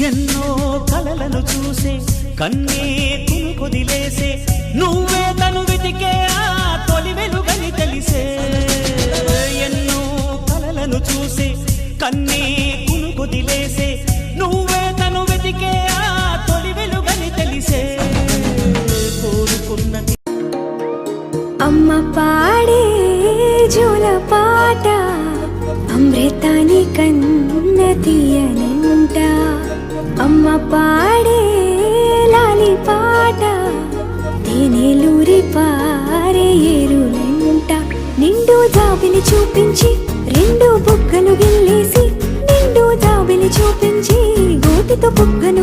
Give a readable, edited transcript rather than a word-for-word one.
ఎన్నో కలలను చూసే కన్నే కునుకొదిలేసే నువ్వే తను వెతికే ఆ తొలి వెలుగని తెలిసే ఎన్నో కలలను చూసే కన్నే కునుకొదిలేసే నువ్వే తను వెతికే ఆ తొలి వెలుగని తెలిసే కోరుకున్నది అమ్మ పాడే జోల పాట అమృతాని కన్న తీయనంట అమ్మ పాడే లాలి పాట తేనెలూరి పారే ఏరులంట నిండు జాబిలి చూపించి రెండు బుగ్గలు గిల్లేసి నిండు జాబిలి చూపించి గోటితో బుగ్గను